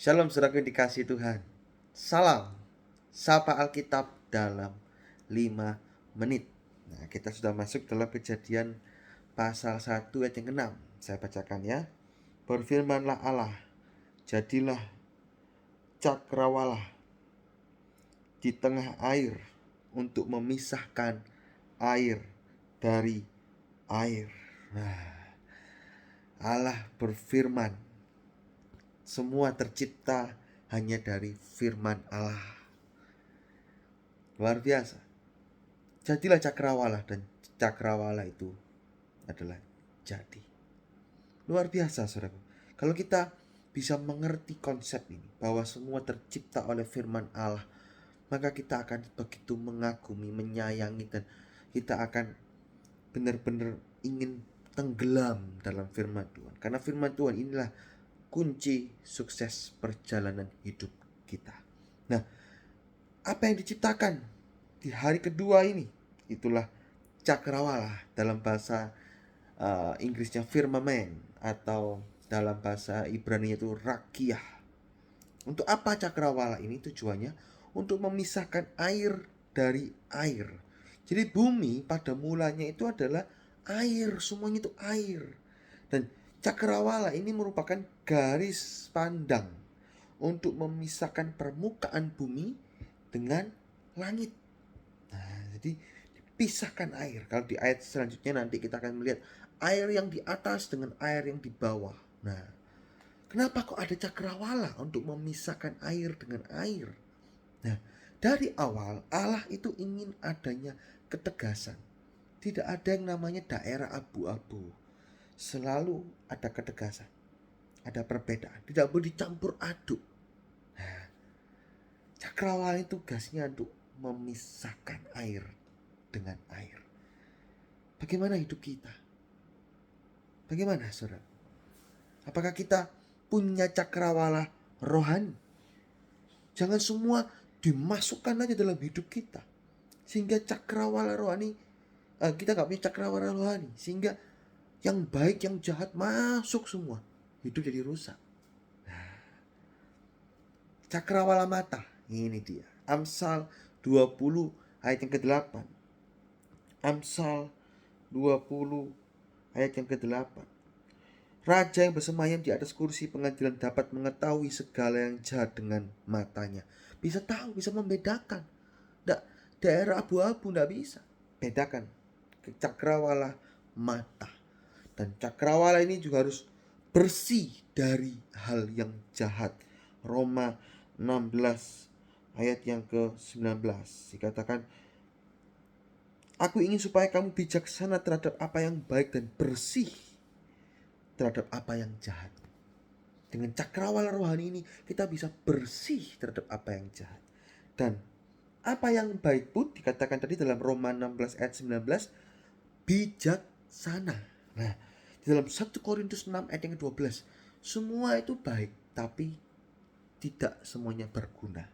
Shalom saudaraku yang dikasihi Tuhan. Salam Sapa Alkitab dalam 5 menit. Nah, kita sudah masuk dalam Kejadian pasal 1 ayat yang ke-6. Saya bacakan ya. Berfirmanlah Allah, jadilah cakrawala di tengah air untuk memisahkan air dari air. Nah, Allah berfirman, semua tercipta hanya dari firman Allah. Luar biasa. Jadilah cakrawala, dan cakrawala itu adalah jadi. Luar biasa saudaraku. Kalau kita bisa mengerti konsep ini, bahwa semua tercipta oleh firman Allah, maka kita akan begitu mengagumi, menyayangi, dan kita akan benar-benar ingin tenggelam dalam firman Tuhan. Karena firman Tuhan inilah kunci sukses perjalanan hidup kita. Nah, apa yang diciptakan di hari kedua ini, itulah cakrawala, dalam bahasa Inggrisnya firmament, atau dalam bahasa Ibrani itu rakiyah. Untuk apa cakrawala ini? Tujuannya untuk memisahkan air dari air. Jadi bumi pada mulanya itu adalah air, semuanya itu air. Dan cakrawala ini merupakan garis pandang untuk memisahkan permukaan bumi dengan langit. Nah, jadi dipisahkan air. Kalau di ayat selanjutnya nanti kita akan melihat air yang di atas dengan air yang di bawah. Nah, kenapa kok ada cakrawala untuk memisahkan air dengan air? Nah, dari awal Allah itu ingin adanya ketegasan. Tidak ada yang namanya daerah abu-abu. Selalu ada ketegasan, ada perbedaan, tidak boleh dicampur aduk. Nah, cakrawala itu tugasnya untuk memisahkan air dengan air. Bagaimana hidup kita? Bagaimana saudara? Apakah kita punya cakrawala rohani? Jangan semua dimasukkan aja dalam hidup kita, sehingga cakrawala rohani, kita gak punya cakrawala rohani, sehingga yang baik yang jahat masuk semua, hidup jadi rusak. Cakrawala mata, ini dia. Amsal 20 ayat yang ke-8. Amsal 20 ayat yang ke-8. Raja yang bersemayam di atas kursi pengadilan dapat mengetahui segala yang jahat dengan matanya. Bisa tahu, bisa membedakan. Daerah abu-abu tidak bisa. Bedakan. Cakrawala mata. Dan cakrawala ini juga harus bersih dari hal yang jahat. Roma 16 ayat yang ke-19 dikatakan, aku ingin supaya kamu bijaksana terhadap apa yang baik dan bersih terhadap apa yang jahat. Dengan cakrawala rohani ini kita bisa bersih terhadap apa yang jahat. Dan apa yang baik pun dikatakan tadi dalam Roma 16 ayat 19, bijaksana. Nah, di dalam 1 Korintus 6 ayat yang ke-12, semua itu baik tapi tidak semuanya berguna.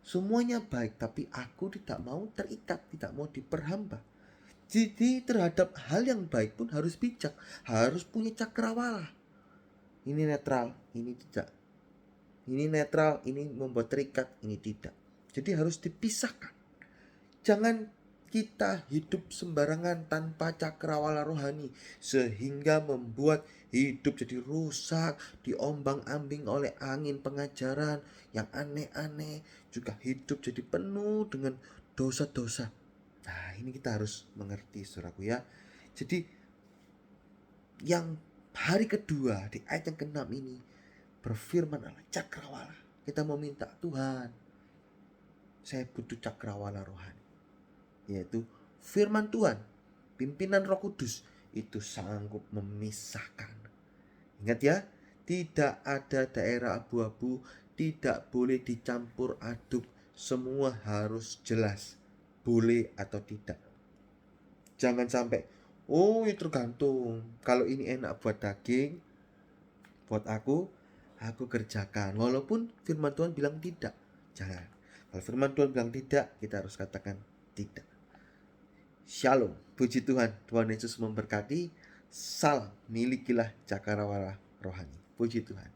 Semuanya baik tapi aku tidak mau terikat, tidak mau diperhamba. Jadi terhadap hal yang baik pun harus bijak, harus punya cakrawala. Ini netral, ini tidak. Ini netral, ini membuat terikat, ini tidak. Jadi harus dipisahkan. Jangan kita hidup sembarangan tanpa cakrawala rohani, sehingga membuat hidup jadi rusak, diombang-ambing oleh angin pengajaran yang aneh-aneh, juga hidup jadi penuh dengan dosa-dosa. Nah, ini kita harus mengerti saudaraku ya. Jadi yang hari kedua di ayat yang ke-6 ini berfirman Allah, cakrawala. Kita meminta, Tuhan, saya butuh cakrawala rohani, yaitu firman Tuhan, pimpinan Roh Kudus itu sanggup memisahkan. Ingat ya, tidak ada daerah abu-abu, tidak boleh dicampur aduk, semua harus jelas, boleh atau tidak. Jangan sampai, oh itu tergantung, kalau ini enak buat daging, buat aku kerjakan. Walaupun firman Tuhan bilang tidak, jangan. Kalau firman Tuhan bilang tidak, kita harus katakan tidak. Shalom, puji Tuhan, Tuhan Yesus memberkati. Salam, milikilah cakrawala rohani. Puji Tuhan.